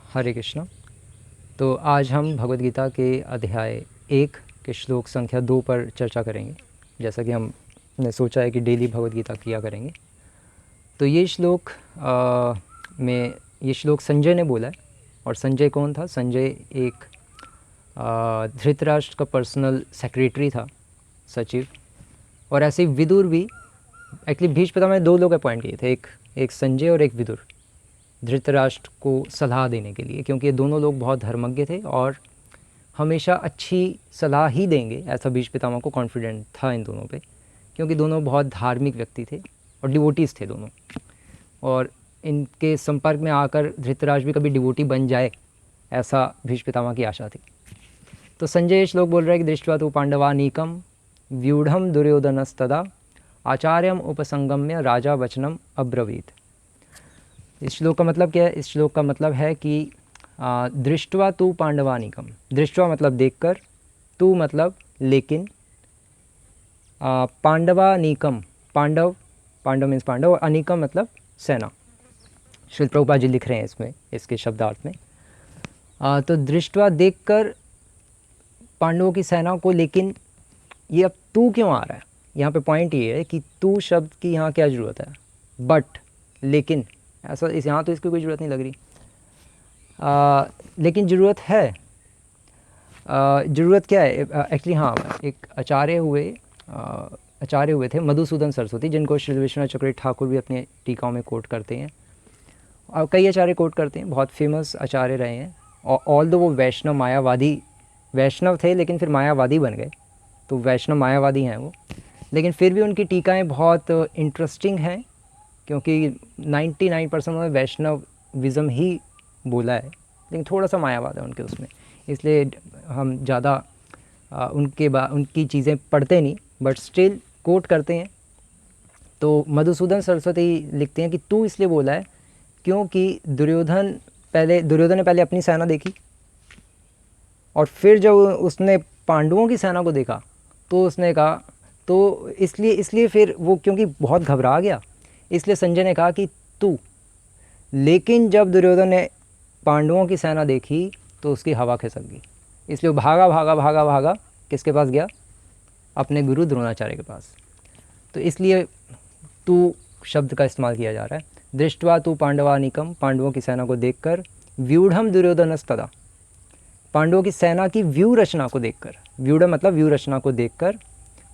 हरे कृष्णा। तो आज हम भगवद गीता के अध्याय 1 के श्लोक संख्या 2 पर चर्चा करेंगे। जैसा कि हमने सोचा है कि डेली भगवद गीता किया करेंगे। तो ये श्लोक में ये श्लोक संजय ने बोला है। और संजय कौन था? संजय एक धृतराष्ट्र का पर्सनल सेक्रेटरी था, सचिव। और ऐसे ही विदुर भी, एक्चुअली भीष्म पितामह में 2 लोग अपॉइंट किए थे, एक संजय और एक विदुर, धृतराष्ट्र को सलाह देने के लिए, क्योंकि ये दोनों लोग बहुत धर्मज्ञ थे और हमेशा अच्छी सलाह ही देंगे, ऐसा भीष्म पितामह को कॉन्फिडेंट था इन दोनों पे, क्योंकि दोनों बहुत धार्मिक व्यक्ति थे और डिवोटीज़ थे दोनों। और इनके संपर्क में आकर धृतराष्ट्र भी कभी डिवोटी बन जाए, ऐसा भीष्म पितामह की आशा थी। तो संजय श्लोक बोल रहा है कि दृष्ट्वा तु पांडवानीकम व्यूढ़म दुर्योधनस्तदा आचार्यम उपसंगम्य राजा वचनम अब्रवीत। इस श्लोक का मतलब क्या है? इस श्लोक का मतलब है कि दृष्ट्वा तु पांडवानीकम। दृष्ट्वा मतलब देखकर, तु मतलब लेकिन, पांडवानीकम, पांडव, पांडव मीन्स पांडव, और अनीकम मतलब सेना। श्री प्रभुपाद जी लिख रहे हैं इसमें, इसके शब्दार्थ में। तो दृष्ट्वा देखकर पांडवों की सेना को, लेकिन ये अब तू क्यों आ रहा है? यहाँ पे पॉइंट ये है कि तू शब्द की यहाँ क्या ज़रूरत है? बट, लेकिन, ऐसा इस यहाँ तो इसकी कोई ज़रूरत नहीं लग रही। लेकिन ज़रूरत है। ज़रूरत क्या है एक्चुअली? हाँ, एक आचार्य हुए थे मधुसूदन सरस्वती, जिनको श्री विश्वनाथ चक्रवर्ती ठाकुर भी अपने टीकाओं में कोट करते हैं और कई आचार्य कोट करते हैं। बहुत फेमस आचार्य रहे हैं। और ऑल दो वो वैष्णव मायावादी, वैष्णव थे लेकिन फिर मायावादी बन गए, तो वैष्णव मायावादी हैं वो। लेकिन फिर भी उनकी टीकाएँ बहुत इंटरेस्टिंग हैं, क्योंकि 99% उन्होंने वैष्णविज़म ही बोला है, लेकिन थोड़ा सा मायावाद है उनके उसमें। इसलिए हम ज़्यादा उनकी चीज़ें पढ़ते नहीं, बट स्टिल कोट करते हैं। तो मधुसूदन सरस्वती लिखते हैं कि तू इसलिए बोला है क्योंकि दुर्योधन ने पहले अपनी सेना देखी, और फिर जब उसने पांडवों की सेना को देखा तो उसने कहा, तो इसलिए फिर वो क्योंकि बहुत घबरा गया, इसलिए संजय ने कहा कि तू। लेकिन जब दुर्योधन ने पांडवों की सेना देखी तो उसकी हवा खिसक गई, इसलिए वो भागा किसके पास गया? अपने गुरु द्रोणाचार्य के पास। तो इसलिए तू शब्द का इस्तेमाल किया जा रहा है। दृष्ट्वा तू पांडवानीकम, पांडवों की सेना को देखकर, व्यूढ़म दुर्योधनस्तदा, पांडवों की सेना की व्यू रचना को देखकर, व्यूढ़ मतलब व्यू रचना को देखकर,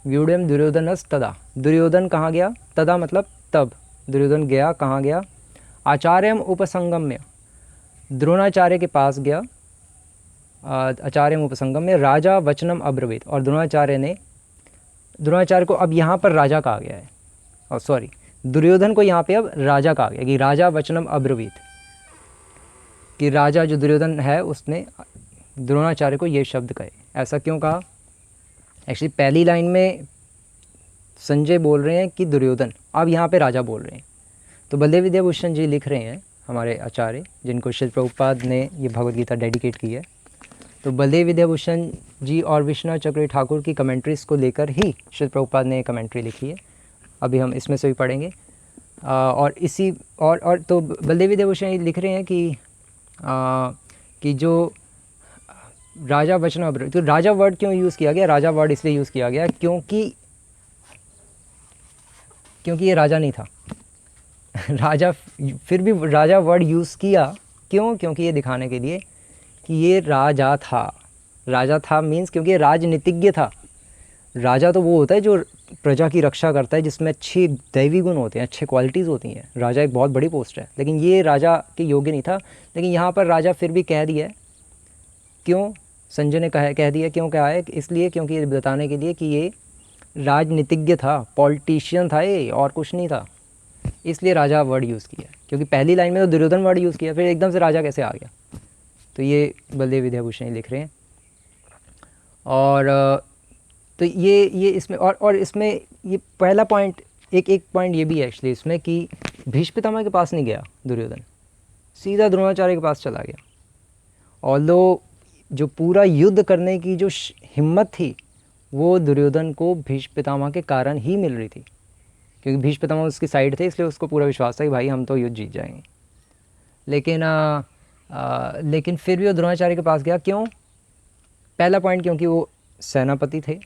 व्यूढ़म दुर्योधनस्तदा, दुर्योधन कहाँ गया? तदा मतलब तब, दुर्योधन गया, कहाँ गया? आचार्यम उपसंगम्य, द्रोणाचार्य के पास गया। आचार्यम उपसंगम्य राजा वचनम अब्रवीत, और द्रोणाचार्य को अब यहाँ पर राजा कहा गया है, और सॉरी, दुर्योधन को यहाँ पे अब राजा कहा गया कि राजा वचनम अब्रवीत, कि राजा जो दुर्योधन है उसने द्रोणाचार्य को ये शब्द कहे। ऐसा क्यों कहा? एक्चुअली पहली लाइन में संजय बोल रहे हैं कि दुर्योधन, अब यहाँ पे राजा बोल रहे हैं। तो बलदेव विद्याभूषण जी लिख रहे हैं, हमारे आचार्य, जिनको श्री प्रभुपाद ने ये भगवद गीता डेडिकेट की है। तो बलदेव विद्याभूषण जी और विश्वनाथ चक्रवर्ती ठाकुर की कमेंट्रीज़ को लेकर ही श्री प्रभुपाद ने कमेंट्री लिखी है। अभी हम इसमें से भी पढ़ेंगे। और तो बलदेव विद्याभूषण लिख रहे हैं कि जो राजा वचन, तो राजा वर्ड क्यों यूज़ किया गया? राजा वर्ड इसलिए यूज़ किया गया क्योंकि ये राजा नहीं था। राजा, फिर भी राजा वर्ड यूज़ किया क्यों? क्योंकि ये दिखाने के लिए कि ये राजा था। राजा था मीन्स क्योंकि ये राजनीतिज्ञ था। राजा तो वो होता है जो प्रजा की रक्षा करता है, जिसमें अच्छी दैवी गुण होते हैं, अच्छे क्वालिटीज़ होती हैं। राजा एक बहुत बड़ी पोस्ट है, लेकिन ये राजा के योग्य नहीं था। लेकिन यहाँ पर राजा फिर भी कह दिया है। क्यों? संजय ने कह दिया, क्यों कहा है? इसलिए क्योंकि ये बताने के लिए कि ये राजनीतिज्ञ था, पॉलिटिशियन था ये, और कुछ नहीं था। इसलिए राजा वर्ड यूज़ किया, क्योंकि पहली लाइन में तो दुर्योधन वर्ड यूज़ किया, फिर एकदम से राजा कैसे आ गया? तो ये बलदेव विद्याभूषण लिख रहे हैं। और तो ये इसमें और इसमें ये पहला पॉइंट, एक पॉइंट ये भी है एक्चुअली इसमें कि भीष्म पितामह के पास नहीं गया दुर्योधन, सीधा द्रोणाचार्य के पास चला गया। ऑल्दो जो पूरा युद्ध करने की जो हिम्मत थी वो दुर्योधन को भीष्म पितामह के कारण ही मिल रही थी, क्योंकि भीष्म पितामह उसकी साइड थे, इसलिए उसको पूरा विश्वास था कि भाई हम तो युद्ध जीत जाएंगे। लेकिन लेकिन फिर भी वो द्रोणाचार्य के पास गया। क्यों? पहला पॉइंट क्योंकि वो सेनापति थे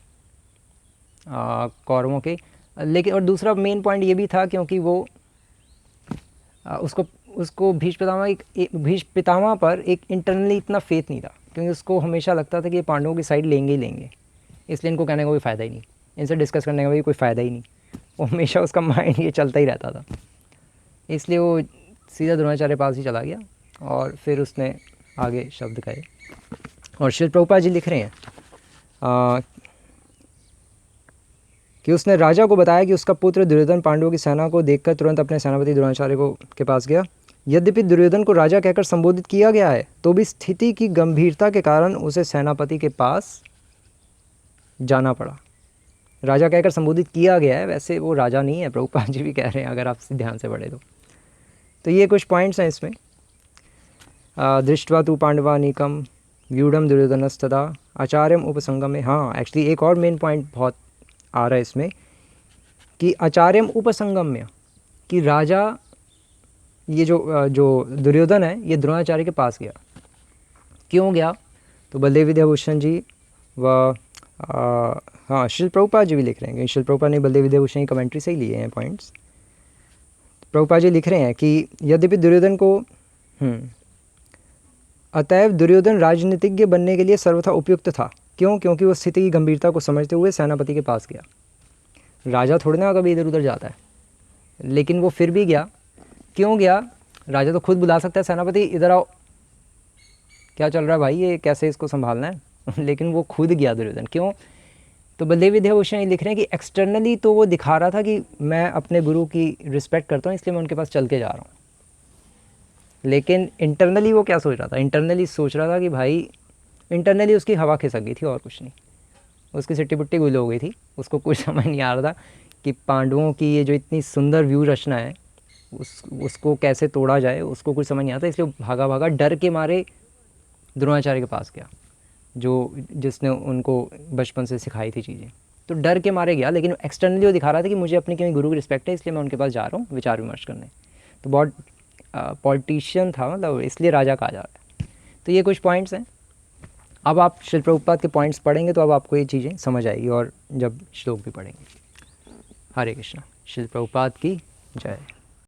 कौरवों के, लेकिन और दूसरा मेन पॉइंट ये भी था क्योंकि वो उसको भीष्म पितामह पर एक इंटरनली इतना फेथ नहीं था, क्योंकि उसको हमेशा लगता था कि ये पांडवों की साइड लेंगे ही लेंगे, इसलिए इनको कहने का कोई फ़ायदा ही नहीं, इनसे डिस्कस करने का भी कोई फ़ायदा ही नहीं। वो हमेशा उसका माइंड ये चलता ही रहता था, इसलिए वो सीधा द्रोणाचार्य पास ही चला गया और फिर उसने आगे शब्द कहे। और श्रील प्रभुपाद जी लिख रहे हैं कि उसने राजा को बताया कि उसका पुत्र दुर्योधन पांडवों की सेना को देखकर तुरंत अपने सेनापति द्रोणाचार्य के पास गया। यद्यपि दुर्योधन को राजा कहकर संबोधित किया गया है, तो भी स्थिति की गंभीरता के कारण उसे सेनापति के पास जाना पड़ा। राजा कहकर संबोधित किया गया है, वैसे वो राजा नहीं है, प्रभुपाद जी भी कह रहे हैं अगर आप ध्यान से पढ़े तो ये कुछ पॉइंट्स हैं इसमें। दृष्टवा तु पांडवानीकम व्यूढ़म दुर्योधनस्तदा आचार्यम उपसंगमे। हाँ, एक्चुअली एक और मेन पॉइंट बहुत आ रहा है इसमें कि आचार्यम उपसंगम्य, कि राजा ये जो दुर्योधन है ये द्रोणाचार्य के पास गया। क्यों गया? तो बलदेव विद्याभूषण जी व हाँ श्रील प्रभुपाद जी भी लिख रहे हैं, श्रील प्रभुपाद ने बलदेव विद्याभूषण की कमेंट्री से ही लिए हैं पॉइंट्स। प्रभुपाद जी लिख रहे हैं कि यद्यपि दुर्योधन को अतएव दुर्योधन राजनीतिज्ञ बनने के लिए सर्वथा उपयुक्त था। क्यों? क्योंकि वो स्थिति की गंभीरता को समझते हुए सेनापति के पास गया। राजा थोड़ी ना कभी इधर उधर जाता है, लेकिन वो फिर भी गया। क्यों गया? राजा तो खुद बुला सकता है, सेनापति इधर आओ, क्या चल रहा है भाई, ये कैसे इसको संभालना है लेकिन वो खुद गया दुर्योधन। क्यों? तो बलदेव विद्याभूषण लिख रहे हैं कि एक्सटर्नली तो वो दिखा रहा था कि मैं अपने गुरु की रिस्पेक्ट करता हूँ, इसलिए मैं उनके पास चल के जा रहा हूँ, लेकिन इंटरनली वो क्या सोच रहा था? इंटरनली सोच रहा था कि भाई, इंटरनली उसकी हवा खिसक गई थी और कुछ नहीं, उसकी सिट्टी पुट्टी गुल हो गई थी। उसको कुछ समझ नहीं आ रहा था कि पांडवों की ये जो इतनी सुंदर व्यू रचना है उसको कैसे तोड़ा जाए, उसको कुछ समझ नहीं आता। इसलिए भागा भागा डर के मारे द्रोणाचार्य के पास गया, जिसने उनको बचपन से सिखाई थी चीज़ें। तो डर के मारे गया, लेकिन एक्सटर्नली वो दिखा रहा था कि मुझे अपने क्योंकि गुरु की रिस्पेक्ट है, इसलिए मैं उनके पास जा रहा हूँ विचार विमर्श करने। तो बहुत पॉलिटिशियन था, मतलब इसलिए राजा कहा जा रहा है। तो ये कुछ पॉइंट्स हैं। अब आप श्रील प्रभुपाद के पॉइंट्स पढ़ेंगे तो अब आपको ये चीज़ें समझ आएगी, और जब श्लोक भी पढ़ेंगे। हरे कृष्णा। श्रील प्रभुपाद की जय।